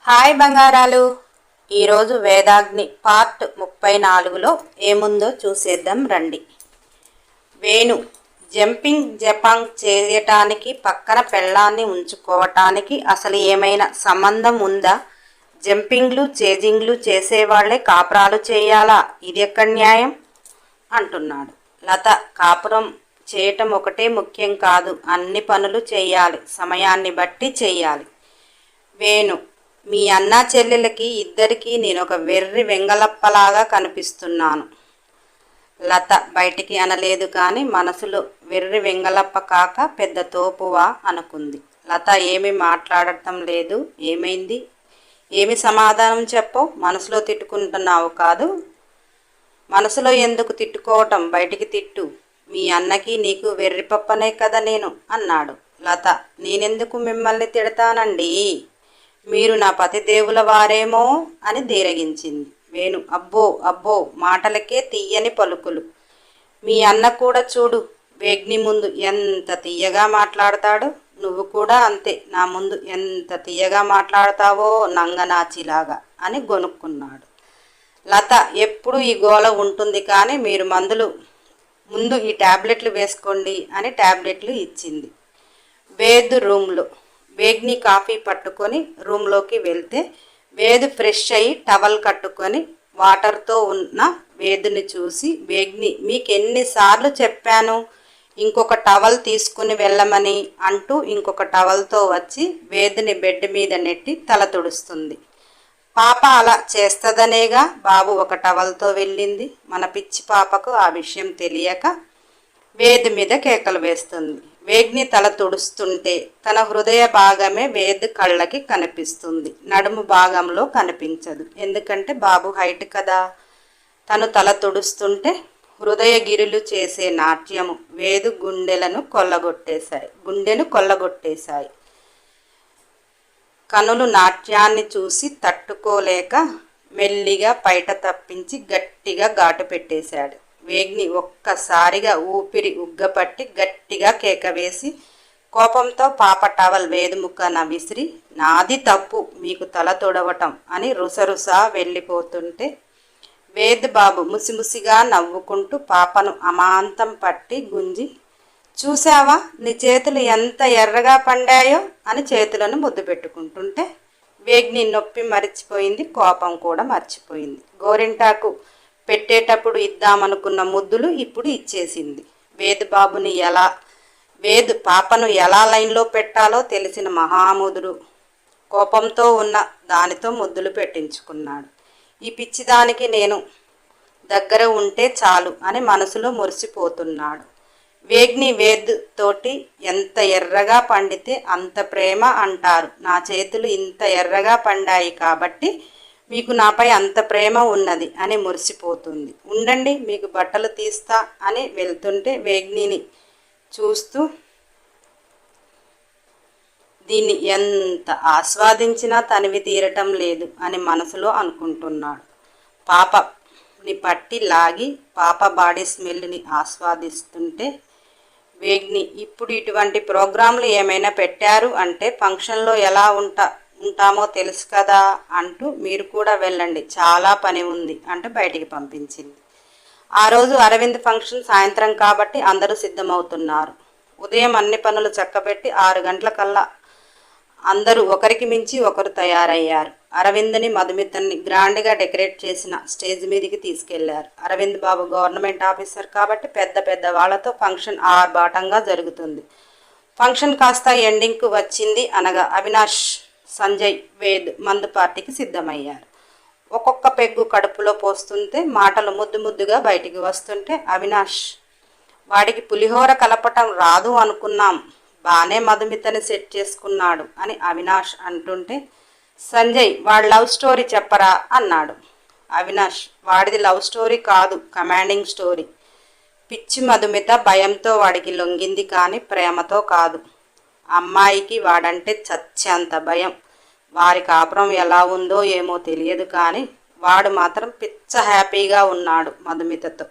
Hi బంగారాలు. ఈరోజు Vedagni part 34లో ఏముందో చూసేద్దాం రండి. వేణు జంపింగ్ జపాంగ్ చేయటానికి పక్కన పెళ్ళాన్ని ఉంచుకోవటానికి అసలు ఏమైనా సంబంధం ఉందా? జంపింగ్లు చేజింగ్లు చేసేవాళ్లే కాపురాలు చేయాలా? ఇది ఎక్కడ న్యాయం అంటున్నాడు. లత కాపురం చేయటం ఒకటే ముఖ్యం కాదు, అన్ని పనులు చేయాలి, సమయాన్ని బట్టి చెయ్యాలి. వేణు మీ అన్నా చెల్లెలకి ఇద్దరికీ నేను ఒక వెర్రి వెంగళప్పలాగా కనిపిస్తున్నాను. లత బయటికి అనలేదు కానీ మనసులో వెర్రి వెంగళప్ప కాక పెద్ద తోపువా అనుకుంది. లత ఏమీ మాట్లాడటం లేదు. ఏమైంది? ఏమి సమాధానం చెప్పవు? మనసులో తిట్టుకుంటున్నావు కాదు? మనసులో ఎందుకు తిట్టుకోవటం? బయటికి తిట్టు. మీ అన్నకి నీకు వెర్రిపప్పనే కదా నేను అన్నాడు. లత నేనెందుకు మిమ్మల్ని తిడతానండి, మీరు నా పతిదేవుల వారేమో అని దీరగించింది. వేణు అబ్బో అబ్బో, మాటలకే తీయని పలుకులు. మీ అన్న కూడా చూడు, వేగ్ని ముందు ఎంత తీయగా మాట్లాడతాడు. నువ్వు కూడా అంతే, నా ముందు ఎంత తీయగా మాట్లాడతావో నంగనాచిలాగా అని గొనుక్కున్నాడు. లత ఎప్పుడు ఈ గోల ఉంటుంది కానీ మీరు ముందు ఈ ట్యాబ్లెట్లు వేసుకోండి అని ట్యాబ్లెట్లు ఇచ్చింది. వేద్ రూమ్లో వేగ్ని కాఫీ పట్టుకొని రూమ్లోకి వెళ్తే వేద్ ఫ్రెష్ అయ్యి టవల్ కట్టుకొని వాటర్తో ఉన్న వేద్ని చూసి, వేగ్ని మీకెన్నిసార్లు చెప్పాను ఇంకొక టవల్ తీసుకుని వెళ్ళమని అంటూ ఇంకొక టవల్తో వచ్చి వేద్ని బెడ్ మీద నెట్టి తల తుడుస్తుంది. పాప అలా చేస్తదనేగా బాబు ఒక టవల్తో వెళ్ళింది. మన పిచ్చి పాపకు ఆ విషయం తెలియక వేద్ మీద కేకలు వేస్తుంది. వేగ్ని తల తుడుస్తుంటే తన హృదయ భాగమే వేద్ కళ్ళకి కనిపిస్తుంది, నడుము భాగంలో కనిపించదు. ఎందుకంటే బాబు హైట్ కదా. తను తల తుడుస్తుంటే హృదయ గిరులు చేసే నాట్యము వేదు గుండెను కొల్లగొట్టేశాయి. కనులు నాట్యాన్ని చూసి తట్టుకోలేక మెల్లిగా పైట తప్పించి గట్టిగా ఘాటు పెట్టేశాడు. వేగ్ని ఒక్కసారిగా ఊపిరి ఉగ్గపట్టి గట్టిగా కేక వేసి కోపంతో పాప టవల్ వేదు ముక్కన విసిరి, నాది తప్పు మీకు తల తొడవటం అని రుసరుసా వెళ్ళిపోతుంటే వేద్ బాబు ముసిముసిగా నవ్వుకుంటూ పాపను అమాంతం పట్టి గుంజి, చూసావా నీ చేతులు ఎంత ఎర్రగా పండాయో అని చేతులను ముద్దు పెట్టుకుంటుంటే వేగ్ని నొప్పి మర్చిపోయింది, కోపం కూడా మర్చిపోయింది. గోరింటాకు పెట్టేటప్పుడు ఇద్దామనుకున్న ముద్దులు ఇప్పుడు ఇచ్చేసింది. వేద్ పాపను ఎలా లైన్లో పెట్టాలో తెలిసిన మహాముదురు కోపంతో ఉన్న దానితో ముద్దులు పెట్టించుకున్నాడు. ఈ పిచ్చిదానికి నేను దగ్గర ఉంటే చాలు అని మనసులో మురిసిపోతున్నాడు. వేగ్ని వేద్ తోటి ఎంత ఎర్రగా పండితే అంత ప్రేమ అంటారు. నా చేతులు ఇంత ఎర్రగా పండాయి కాబట్టి మీకు నాపై అంత ప్రేమ ఉన్నది అని మురిసిపోతుంది. ఉండండి మీకు బట్టలు తీస్తా అని వెళ్తుంటే వేగ్నిని చూస్తూ దీన్ని ఎంత ఆస్వాదించినా తనివి తీరటం లేదు అని మనసులో అనుకుంటున్నాడు. పాపని పట్టి లాగి పాప బాడీ స్మెల్ని ఆస్వాదిస్తుంటే వేగ్ని ఇప్పుడు ఇటువంటి ప్రోగ్రాంలు ఏమైనా పెట్టారు అంటే ఫంక్షన్లో ఎలా ఉంటామో తెలుసు కదా అంటూ మీరు కూడా వెళ్ళండి, చాలా పని ఉంది అంటూ బయటికి పంపించింది. ఆ రోజు అరవింద్ ఫంక్షన్ సాయంత్రం కాబట్టి అందరూ సిద్ధమవుతున్నారు. ఉదయం అన్ని పనులు చక్కబెట్టి 6 గంటలకల్లా అందరూ ఒకరికి మించి ఒకరు తయారయ్యారు. అరవింద్ని మధుమితని గ్రాండ్గా డెకరేట్ చేసిన స్టేజ్ మీదకి తీసుకెళ్లారు. అరవింద్ బాబు గవర్నమెంట్ ఆఫీసర్ కాబట్టి పెద్ద పెద్ద వాళ్లతో ఫంక్షన్ ఆర్భాటంగా జరుగుతుంది. ఫంక్షన్ కాస్త ఎండింగ్కు వచ్చింది అనగా అవినాష్, సంజయ్, వేద్ మందు పార్టీకి సిద్ధమయ్యారు. ఒక్కొక్క పెగ్గు కడుపులో పోస్తుంటే మాటలు ముద్దుగా బయటికి వస్తుంటే అవినాష్, వాడికి పులిహోర కలపటం రాదు అనుకున్నాం, బానే మధుమితని సెట్ చేసుకున్నాడు అని అవినాష్ అంటుంటే సంజయ్, వాడి లవ్ స్టోరీ చెప్పరా అన్నాడు. అవినాష్, వాడిది లవ్ స్టోరీ కాదు, కమాండింగ్ స్టోరీ. పిచ్చి మధుమిత భయంతో వాడికి లొంగింది కానీ ప్రేమతో కాదు. అమ్మాయికి వాడంటే చచ్చేంత భయం. వారి కాపురం ఎలా ఉందో ఏమో తెలియదు కానీ వాడు మాత్రం పిచ్చ హ్యాపీగా ఉన్నాడు మధుమితతో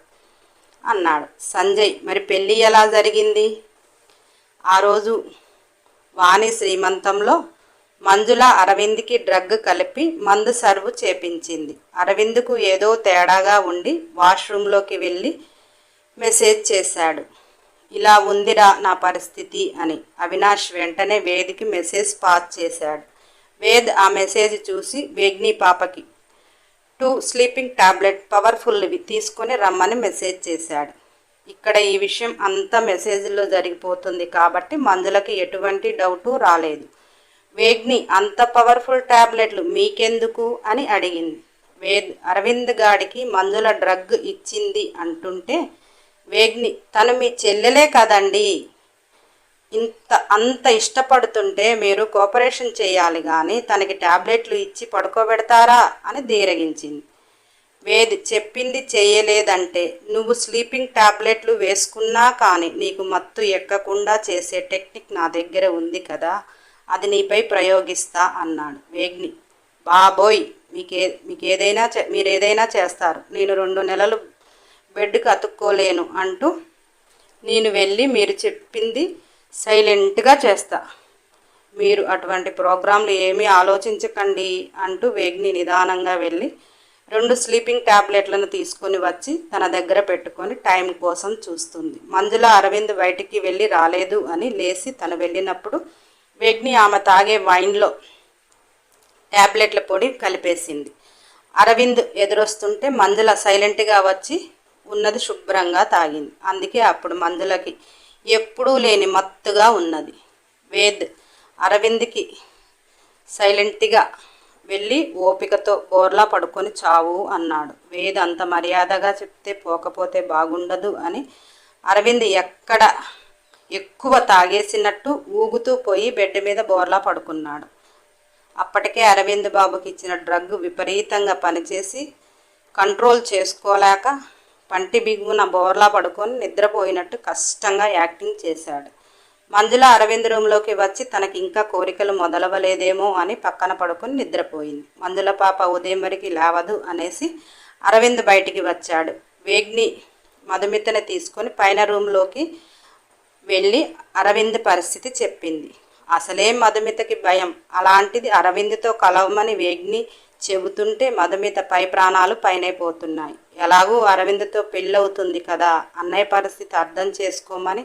అన్నాడు. సంజయ్, మరి పెళ్ళి ఎలా జరిగింది? ఆ రోజు వాణి శ్రీమంతంలో మంజుల అరవింద్కి డ్రగ్ కలిపి మందు సర్వ్ చేపించింది. అరవింద్కు ఏదో తేడాగా ఉండి వాష్రూంలోకి వెళ్ళి మెసేజ్ చేశాడు. ఇలా ఉందిరా నా పరిస్థితి అని. అవినాష్ వెంటనే వేద్కి మెసేజ్ పాస్ చేశాడు. వేద్ ఆ మెసేజ్ చూసి వేగ్ని పాపకి 2 స్లీపింగ్ టాబ్లెట్ పవర్ఫుల్వి తీసుకొని రమ్మని మెసేజ్ చేశాడు. ఇక్కడ ఈ విషయం అంతా మెసేజ్లో జరిగిపోతుంది కాబట్టి మంజులకి ఎటువంటి డౌటు రాలేదు. వేగ్ని అంత పవర్ఫుల్ టాబ్లెట్లు మీకెందుకు అని అడిగింది. వేద్ అరవింద్ గాడికి మంజుల డ్రగ్ ఇచ్చింది అంటుంటే వేగ్ని తను మీ చెల్లెలే కదండి, అంత ఇష్టపడుతుంటే మీరు కోఆపరేషన్ చేయాలి కానీ తనకి టాబ్లెట్లు ఇచ్చి పడుకోబెడతారా అని దీరగించింది. వేద్ చెప్పింది చేయలేదంటే నువ్వు స్లీపింగ్ టాబ్లెట్లు వేసుకున్నా కానీ నీకు మత్తు ఎక్కకుండా చేసే టెక్నిక్ నా దగ్గర ఉంది కదా, అది నీపై ప్రయోగిస్తా అన్నాడు. వేగ్ని బాబోయ్ మీరేదైనా చేస్తారు, నేను 2 నెలలు బెడ్కి అతుక్కోలేను అంటూ నేను వెళ్ళి మీరు చెప్పింది సైలెంట్గా చేస్తా, మీరు అటువంటి ప్రోగ్రాంలు ఏమీ ఆలోచించకండి అంటూ వేగ్ని నిదానంగా వెళ్ళి 2 స్లీపింగ్ టాబ్లెట్లను తీసుకొని వచ్చి తన దగ్గర పెట్టుకొని టైం కోసం చూస్తుంది. మంజుల అరవింద్ బయటికి వెళ్ళి రాలేదు అని లేచి తను వెళ్ళినప్పుడు వేగ్ని ఆమె తాగే వైన్లో టాబ్లెట్ల పొడి కలిపేసింది. అరవింద్ ఎదురొస్తుంటే మంజుల సైలెంట్గా వచ్చి ఉన్నది శుభ్రంగా తాగింది. అందుకే అప్పుడు మంజులకి ఎప్పుడూ లేని మత్తుగా ఉన్నది. వేద్ అరవింద్కి సైలెంట్గా వెళ్ళి ఓపికతో బోర్లా పడుకొని చావు అన్నాడు. వేద్ అంత మర్యాదగా చెప్తే పోకపోతే బాగుండదు అని అరవింద్ ఎక్కువ తాగేసినట్టు ఊగుతూ పోయి బెడ్ మీద బోర్లా పడుకున్నాడు. అప్పటికే అరవింద్ బాబుకి ఇచ్చిన డ్రగ్ విపరీతంగా పనిచేసి కంట్రోల్ చేసుకోలేక పంటి బిగున బోర్లా పడుకొని నిద్రపోయినట్టు కష్టంగా యాక్టింగ్ చేశాడు. మంజుల అరవింద్ రూమ్లోకి వచ్చి తనకి ఇంకా కోరికలు మొదలవలేదేమో అని పక్కన పడుకొని నిద్రపోయింది. మంజుల పాప ఉదయం వరకు లేవదు అనేసి అరవింద్ బయటికి వచ్చాడు. వేగ్ని మధుమితని తీసుకొని పైన రూమ్లోకి వెళ్ళి అరవింద్ పరిస్థితి చెప్పింది. అసలే మధుమితకి భయం, అలాంటిది అరవింద్తో కలవమని వేగ్ని చెబుతుంటే మధుమిత పై ప్రాణాలు పైనైపోతున్నాయి. ఎలాగూ అరవింద్తో పెళ్ళవుతుంది కదా, అన్నయ్య పరిస్థితి అర్థం చేసుకోమని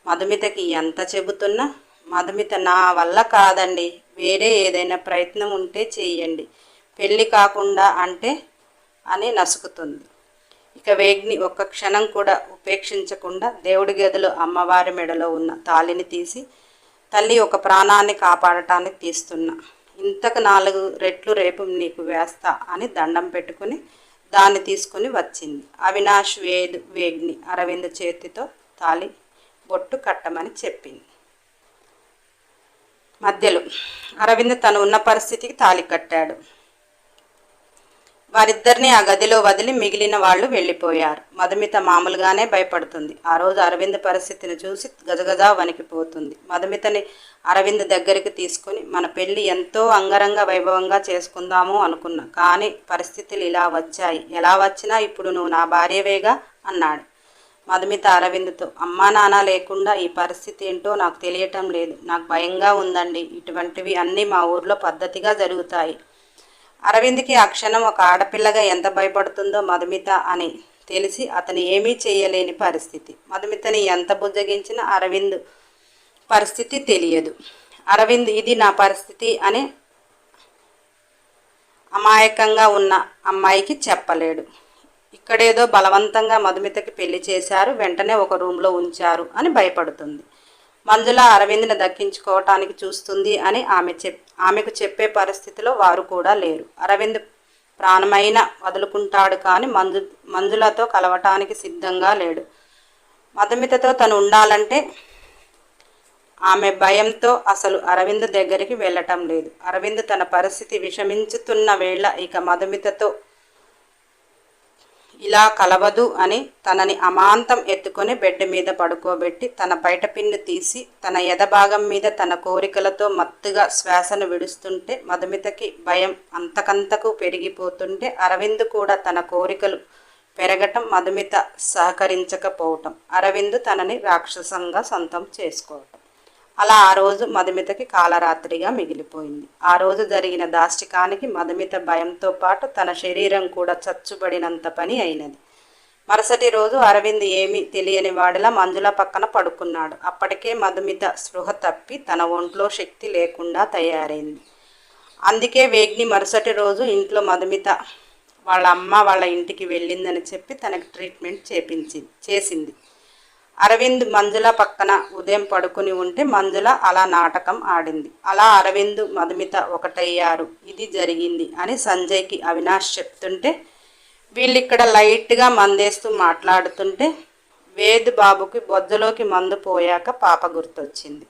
మధుమితకి ఎంత చెబుతున్నా మధుమిత నా వల్ల కాదండి, వేరే ఏదైనా ప్రయత్నం ఉంటే చెయ్యండి, పెళ్ళి కాకుండా అంటే అని నసుకుతుంది. ఇక వేగ్ని ఒక్క క్షణం కూడా ఉపేక్షించకుండా దేవుడి గదిలో అమ్మవారి మెడలో ఉన్న తాళిని తీసి తల్లి ఒక ప్రాణాన్ని కాపాడటానికి తీస్తున్నా, ఇంతకు 4 రెట్లు రేపు నీకు వేస్తా అని దండం పెట్టుకుని దాన్ని తీసుకుని వచ్చింది. అవినాష్ వేగ్ని అరవింద్ చేతితో తాళి బొట్టు కట్టమని చెప్పింది. మధ్యలో అరవింద్ తను ఉన్న పరిస్థితికి తాళి కట్టాడు. వారిద్దరిని ఆ గదిలో వదిలి మిగిలిన వాళ్ళు వెళ్ళిపోయారు. మధుమిత మామూలుగానే భయపడుతుంది. ఆ రోజు అరవింద్ పరిస్థితిని చూసి గజగజా వణికిపోతుంది. మధుమితని అరవింద్ దగ్గరికి తీసుకుని మన పెళ్ళి ఎంతో అంగరంగ వైభవంగా చేసుకుందాము అనుకున్నా, కానీ పరిస్థితులు ఇలా వచ్చాయి, ఎలా వచ్చినా ఇప్పుడు నువ్వు నా భార్యవేగా అన్నాడు. మధుమిత అరవింద్తో అమ్మా నాన్న లేకుండా ఈ పరిస్థితి ఏంటో నాకు తెలియటం లేదు, నాకు భయంగా ఉందండి, ఇటువంటివి అన్నీ మా ఊర్లో పద్ధతిగా జరుగుతాయి. అరవింద్కి ఆ క్షణం ఒక ఆడపిల్లగా ఎంత భయపడుతుందో మధుమిత అని తెలిసి అతను ఏమీ చేయలేని పరిస్థితి. మధుమితని ఎంత బుజ్జగించినా అరవింద్ పరిస్థితి తెలియదు. అరవింద్ ఇది నా పరిస్థితి అని అమాయకంగా ఉన్న అమ్మాయికి చెప్పలేడు. ఇక్కడేదో బలవంతంగా మధుమితకి పెళ్లి చేశారు, వెంటనే ఒక రూమ్లో ఉంచారు అని భయపడుతుంది. మంజుల అరవింద్ని దక్కించుకోవటానికి చూస్తుంది అని ఆమెకు చెప్పే పరిస్థితిలో వారు కూడా లేరు. అరవింద్ ప్రాణమైన వదులుకుంటాడు కానీ మంజులతో కలవటానికి సిద్ధంగా లేడు. మధుమితతో తను ఉండాలంటే ఆమె భయంతో అసలు అరవింద్ దగ్గరికి వెళ్ళటం లేదు. అరవింద్ తన పరిస్థితి విషమించుతున్న వేళ ఇక మధుమితతో ఇలా కలవదు అని తనని అమాంతం ఎత్తుకొని బెడ్ మీద పడుకోబెట్టి తన బయట పిన్ను తీసి తన ఎదభాగం మీద తన కోరికలతో మత్తుగా శ్వాసను విడుస్తుంటే మధుమితకి భయం అంతకంతకు పెరిగిపోతుంటే అరవింద్ కూడా తన కోరికలు పెరగటం, మధుమిత సహకరించకపోవటం, అరవింద్ తనని రాక్షసంగా సొంతం చేసుకోవటం. అలా ఆ రోజు మధుమితకి కాలరాత్రిగా మిగిలిపోయింది. ఆ రోజు జరిగిన దాష్టికానికి మధుమిత భయంతో పాటు తన శరీరం కూడా చచ్చుబడినంత పని అయినది. మరుసటి రోజు అరవింద్ ఏమీ తెలియని వాడిలా మంజుల పక్కన పడుకున్నాడు. అప్పటికే మధుమిత స్పృహ తప్పి తన ఒంట్లో శక్తి లేకుండా తయారైంది. అందుకే వేగ్ని మరుసటి రోజు ఇంట్లో మధుమిత వాళ్ళ అమ్మ వాళ్ళ ఇంటికి వెళ్ళిందని చెప్పి తనకి ట్రీట్మెంట్ చేసింది. అరవింద్ మంజుల పక్కన ఉదయం పడుకుని ఉంటే మంజుల అలా నాటకం ఆడింది. అలా అరవింద్ మధుమిత ఒకటయ్యారు, ఇది జరిగింది అని సంజయ్కి అవినాష్ చెప్తుంటే వీళ్ళిక్కడ లైట్గా మందేస్తూ మాట్లాడుతుంటే వేద్ బాబుకి బొజ్జలోకి మందు పోయాక పాప గుర్తొచ్చింది.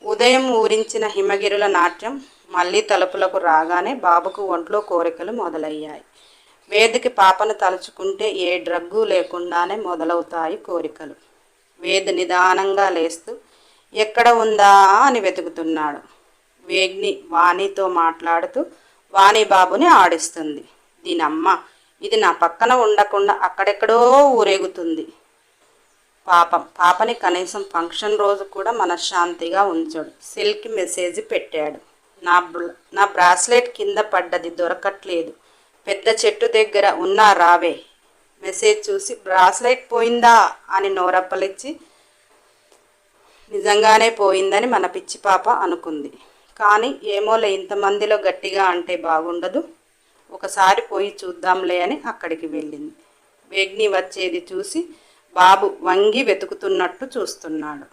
ఉదయం ఊరించిన హిమగిరుల నాట్యం మళ్ళీ తలుపులకు రాగానే బాబుకు ఒంట్లో కోరికలు మొదలయ్యాయి. వేద్కి పాపను తలుచుకుంటే ఏ డ్రగ్గు లేకుండానే మొదలవుతాయి కోరికలు. వేద్ నిదానంగా లేస్తూ ఎక్కడ ఉందా అని వెతుకుతున్నాడు. వేగ్ని వాణితో మాట్లాడుతూ వాణి బాబుని ఆడిస్తుంది. దీనమ్మ, ఇది నా పక్కన ఉండకుండా అక్కడెక్కడో ఊరేగుతుంది. పాపని కనీసం ఫంక్షన్ రోజు కూడా మనశ్శాంతిగా ఉంచాడు. సెల్కి మెసేజ్ పెట్టాడు. నా బ్రాస్లెట్ కింద పడ్డది, దొరకట్లేదు. పెద్ద చెట్టు దగ్గర ఉన్నా రావే. మెసేజ్ చూసి బ్రాస్లెట్ పోయిందా అని నోరప్పలిచ్చి నిజంగానే పోయిందని మన పిచ్చి పాప అనుకుంది. కానీ ఏమోలే, ఇంతమందిలో గట్టిగా అంటే బాగుండదు, ఒకసారి పోయి చూద్దాంలే అని అక్కడికి వెళ్ళింది. వేగ్ని వచ్చేది చూసి బాబు వంగి వెతుకుతున్నట్టు చూస్తున్నాడు.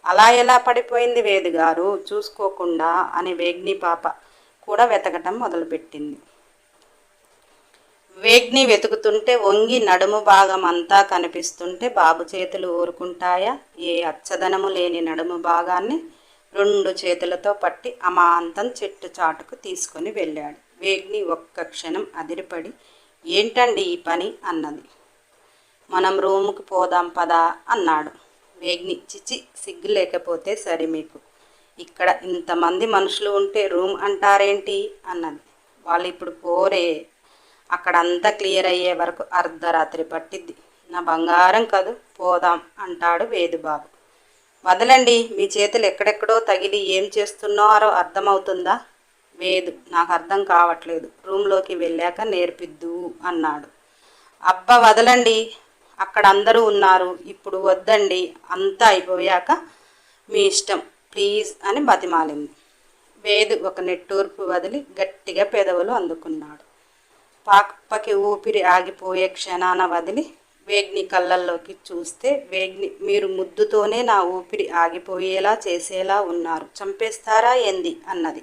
అలా ఎలా పడిపోయింది వేద్ గారు చూసుకోకుండా అని వేగ్ని పాప కూడా వెతకటం మొదలుపెట్టింది. వేగ్ని వెతుకుతుంటే వంగి నడుము భాగం అంతా కనిపిస్తుంటే బాబు చేతులు ఊరుకుంటాయా? ఏ అచ్చదనము లేని నడుము భాగాన్ని 2 చేతులతో పట్టి అమాంతం చెట్టు చాటుకు తీసుకొని వెళ్ళాడు. వేగ్ని ఒక్క క్షణం అదిరిపడి ఏంటండి ఈ పని అన్నది. మనం రూముకి పోదాం పదా అన్నాడు. వేగ్ని చిచి, సిగ్గు లేకపోతే సరే మీకు, ఇక్కడ ఇంతమంది మనుషులు ఉంటే రూమ్ అంటారేంటి అన్నది. వాళ్ళు ఇప్పుడు పోరే, అక్కడంతా క్లియర్ అయ్యే వరకు అర్ధరాత్రి పట్టిద్ది. నా బంగారం కదూ, పోదాం అంటాడు వేదుబాబు. వదలండి, మీ చేతులు ఎక్కడెక్కడో తగిలి ఏం చేస్తున్నారో అర్థమవుతుందా? వేదు, నాకు అర్థం కావట్లేదు, రూమ్లోకి వెళ్ళాక నేర్పిద్దు అన్నాడు. అబ్బా వదలండి, అక్కడ అందరూ ఉన్నారు, ఇప్పుడు వద్దండి, అంతా అయిపోయాక మీ ఇష్టం ప్లీజ్ అని బతిమాలింది. వేదు ఒక నెట్టూర్పు వదిలి గట్టిగా పెదవులు అందుకున్నాడు. పాపకి ఊపిరి ఆగిపోయే క్షణాన వదిలి వేగ్ని కళ్ళల్లోకి చూస్తే, వేగ్ని, మీరు ముద్దుతోనే నా ఊపిరి ఆగిపోయేలా చేసేలా ఉన్నారు, చంపేస్తారా ఏంది అన్నది.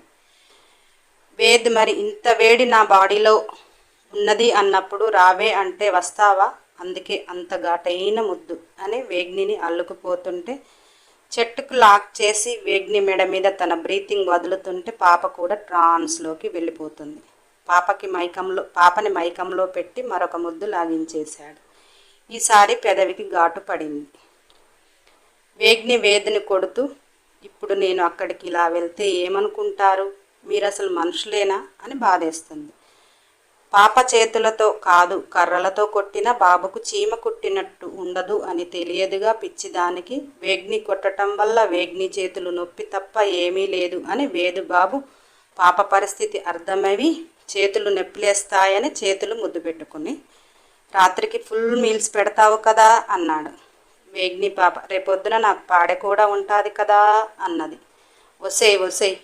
వేద్, మరి ఇంత వేడి నా బాడీలో ఉన్నది అన్నప్పుడు రావే అంటే వస్తావా? అందుకే అంత ఘాటైన ముద్దు అని వేగ్నిని అల్లుకుపోతుంటే చెట్టుకు లాక్ చేసి వేగ్ని మెడ మీద తన బ్రీతింగ్ వదులుతుంటే పాప కూడా ట్రాన్స్లోకి వెళ్ళిపోతుంది. పాపని మైకంలో పెట్టి మరొక ముద్దు లాగించేశాడు. ఈసారి పెదవికి ఘాటు పడింది. వేగ్ని వేదిని కొడుతూ, ఇప్పుడు నేను అక్కడికి ఇలా వెళ్తే ఏమనుకుంటారు, మీరు అసలు మనుషులేనా అని బాధేస్తుంది. పాప చేతులతో కాదు కర్రలతో కొట్టిన బాబుకు చీమ కుట్టినట్టు ఉండదు అని తెలియదుగా పిచ్చిదానికి. వేగ్ని కొట్టడం వల్ల వేగ్ని చేతులు నొప్పి తప్ప ఏమీ లేదు అని వేదుబాబు పాప పరిస్థితి అర్థమవి చేతులు నొప్పిలేస్తాయని చేతులు ముద్దు పెట్టుకుని, రాత్రికి ఫుల్ మీల్స్ పెడతావు కదా అన్నాడు. వేగ్ని పాప, రేపొద్దున నాకు పాడె కూడా ఉంటుంది కదా అన్నది. ఒసేయ్,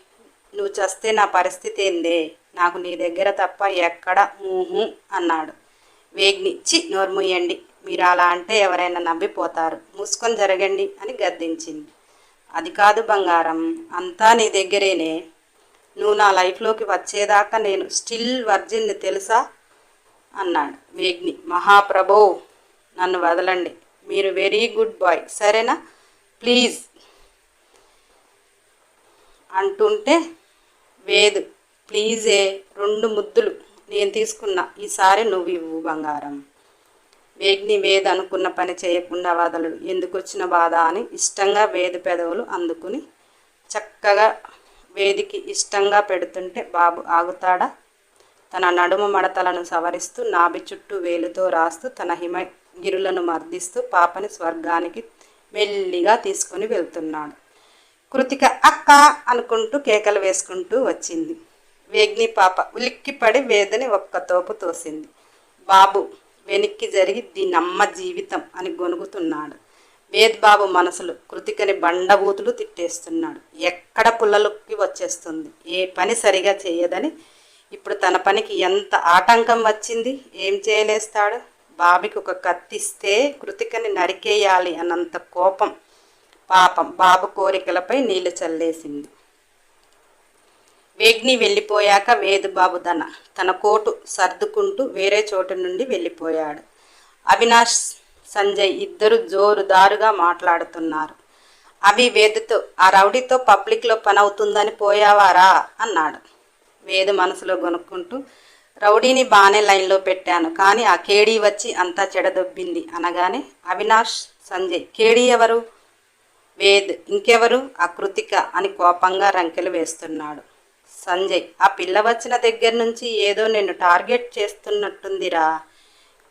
నువ్వు చస్తే నా పరిస్థితి ఏందే, నాకు నీ దగ్గర తప్ప ఎక్కడ ఊహు అన్నాడు. వేగ్ని, చి నోర్ముయ్యండి, మీరు అలా అంటే ఎవరైనా నవ్విపోతారు, మూసుకొని జరగండి అని గద్దించింది. అది కాదు బంగారం, అంతా నీ దగ్గరేనే, నువ్వు నా లైఫ్లోకి వచ్చేదాకా నేను స్టిల్ వర్జిన్ని తెలుసా అన్నాడు. వేగ్ని, మహాప్రభో నన్ను వదలండి, మీరు వెరీ గుడ్ బాయ్ సరేనా, ప్లీజ్ అంటుంటే వేద్, ప్లీజే 2 ముద్దులు నేను తీసుకున్నా, ఈసారి నువ్వు ఇవ్వు బంగారం. వేగ్ని వేద్ అనుకున్న పని చేయకుండా వదలడు, ఎందుకు వచ్చిన బాధ అని ఇష్టంగా వేద్ పెదవులు అందుకుని చక్కగా వేదికి ఇష్టంగా పెడుతుంటే బాబు ఆగుతాడా? తన నడుము మడతలను సవరిస్తూ నాభి చుట్టూ వేలుతో రాస్తూ తన హిమగిరులను మర్దిస్తూ పాపని స్వర్గానికి మెల్లిగా తీసుకొని వెళ్తున్నాడు. కృతిక అక్క అనుకుంటూ కేకలు వేసుకుంటూ వచ్చింది. వేగ్ని పాప ఉలిక్కిపడి వేదని ఒక్క తోపు తోసింది. బాబు వెనక్కి జరిగి దీనమ్మ జీవితం అని గొనుగుతున్నాడు. వేద్ బాబు మనసులు కృతికని బండబూతులు తిట్టేస్తున్నాడు. ఎక్కడ పుల్లలుక్కి వచ్చేస్తుంది, ఏ పని సరిగా చేయదని. ఇప్పుడు తన పనికి ఎంత ఆటంకం వచ్చింది, ఏం చేయలేస్తాడు? బాబుకి ఒక కత్తిస్తే కృతికని నరికేయాలి అన్నంత కోపం. పాపం బాబు కోరికలపై నీళ్లు చల్లేసింది. వేగ్ని వెళ్ళిపోయాక వేదుబాబు తన కోటు సర్దుకుంటూ వేరే చోటు నుండి వెళ్ళిపోయాడు. అవినాష్, సంజయ్ ఇద్దరు జోరుదారుగా మాట్లాడుతున్నారు. అవి వేదుతో, ఆ రౌడీతో పబ్లిక్లో పని అవుతుందని పోయావారా అన్నాడు. వేదు మనసులో గొనుక్కుంటూ, రౌడీని బాగానే లైన్లో పెట్టాను, కానీ ఆ కేడీ వచ్చి అంతా చెడదొబ్బింది అనగానే అవినాష్, సంజయ్ కేడీ ఎవరు? వేద్ ఇంకెవరు? ఆ కృతిక అని కోపంగా రంకెలు వేస్తున్నాడు. సంజయ్, ఆ పిల్ల వచ్చిన దగ్గర నుంచి ఏదో నిన్ను టార్గెట్ చేస్తున్నట్టుందిరా.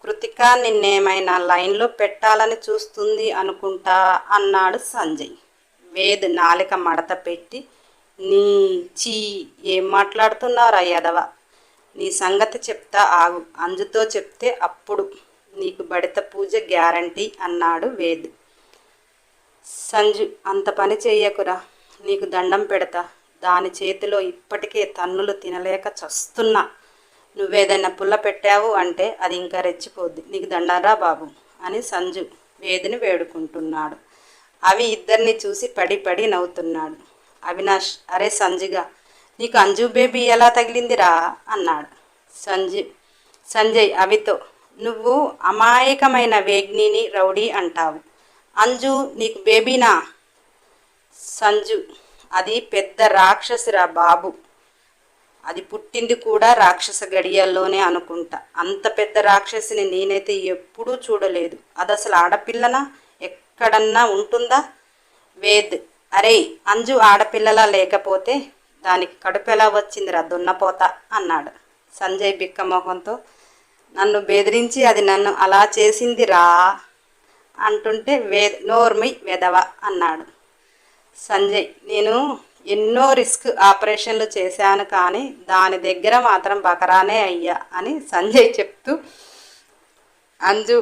కృతిక నిన్నేమైనా లైన్లో పెట్టాలని చూస్తుంది అనుకుంటా అన్నాడు సంజయ్. వేద్ నాలిక మడత పెట్టి, నీ చీ ఏం మాట్లాడుతున్నారా యదవ, నీ సంగతి చెప్తా ఆగు, అంజుతో చెప్తే అప్పుడు నీకు బడిత పూజ గ్యారంటీ అన్నాడు వేద్. సంజు, అంత పని చెయ్యకురా, నీకు దండం పెడతా, దాని చేతిలో ఇప్పటికే తన్నులు తినలేక చస్తున్నా. నువ్వేదైనా పుల్ల పెట్టావు అంటే అది ఇంకా రెచ్చిపోద్ది, నీకు దండరా బాబు అని సంజు వేదిని వేడుకుంటున్నాడు. అవి ఇద్దరిని చూసి పడి పడి నవ్వుతున్నాడు. అవినాష్, అరే సంజుగా, నీకు అంజు బేబీ ఎలా తగిలిందిరా అన్నాడు. సంజయ్ అవితో, నువ్వు అమాయకమైన వేగ్నిని రౌడీ అంటావు, అంజు నీకు బేబీనా? సంజు, అది పెద్ద రాక్షసిరా బాబు, అది పుట్టింది కూడా రాక్షస గడియల్లోనే అనుకుంటా. అంత పెద్ద రాక్షసిని నేనైతే ఎప్పుడూ చూడలేదు. అది అసలు ఆడపిల్లనా, ఎక్కడన్నా ఉంటుందా? వేద్, అరే అంజు ఆడపిల్లలా లేకపోతే దానికి కడుపు ఎలా వచ్చిందిరా దున్నపోత అన్నాడు. సంజయ్ బిక్కమోహంతో, నన్ను బెదిరించి అది నన్ను అలా చేసిందిరా అంటుంటే వేద్, నోర్మి వెదవ అన్నాడు. సంజయ్, నేను ఎన్నో రిస్క్ ఆపరేషన్లు చేశాను, కానీ దాని దగ్గర మాత్రం బకరానే అయ్యా అని సంజయ్ చెప్తూ అంజు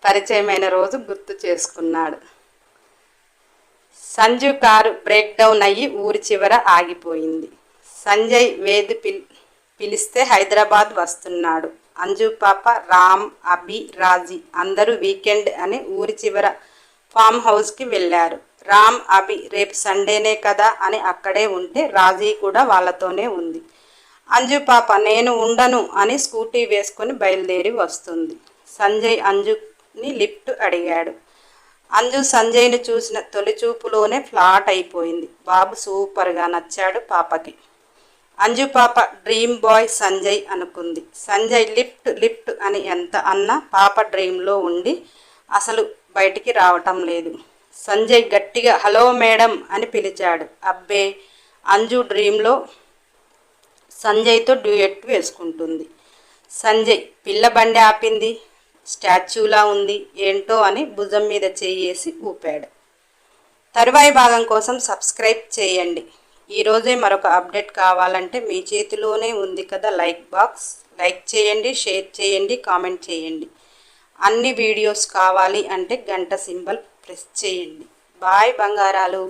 పరిచయమైన రోజు గుర్తు చేసుకున్నాడు. సంజు కారు బ్రేక్ డౌన్ అయ్యి ఊరి చివర ఆగిపోయింది. సంజయ్ వేద్ పిలిస్తే హైదరాబాద్ వస్తున్నాడు. అంజు పాప, రామ్, అభి, రాజీ అందరూ వీకెండ్ అని ఊరి చివర ఫామ్ హౌస్కి వెళ్ళారు. రామ్, అభి రేపు సండేనే కదా అని అక్కడే ఉంటే రాజీ కూడా వాళ్ళతోనే ఉంది. అంజు పాప నేను ఉండను అని స్కూటీ వేసుకొని బయలుదేరి వస్తుంది. సంజయ్ అంజుని లిఫ్ట్ అడిగాడు. అంజు సంజయ్ని చూసిన తొలి చూపులోనే ఫ్లాట్ అయిపోయింది. బాబు సూపర్గా నచ్చాడు పాపకి. అంజు పాప డ్రీమ్ బాయ్ సంజయ్ అనుకుంది. సంజయ్ లిఫ్ట్ అని ఎంత అన్నా పాప డ్రీమ్లో ఉండి అసలు బయటికి రావటం లేదు. సంజయ్ గట్టిగా హలో మేడం అని పిలిచాడు. అబ్బే, అంజు డ్రీమ్లో సంజయ్తో డ్యూయెట్ వేసుకుంటుంది. సంజయ్, పిల్ల బండి ఆపింది, స్టాచ్యూలా ఉంది ఏంటో అని భుజం మీద చేయేసి ఊపాడు. తరువాయి భాగం కోసం సబ్స్క్రైబ్ చేయండి. ఈరోజే మరొక అప్డేట్ కావాలంటే మీ చేతిలోనే ఉంది కదా లైక్ బాక్స్, లైక్ చేయండి, షేర్ చేయండి, కామెంట్ చేయండి. అన్ని వీడియోస్ కావాలి అంటే గంట సింబల్ ప్రెస్ చేయండి. బాయ్ బంగారాలు.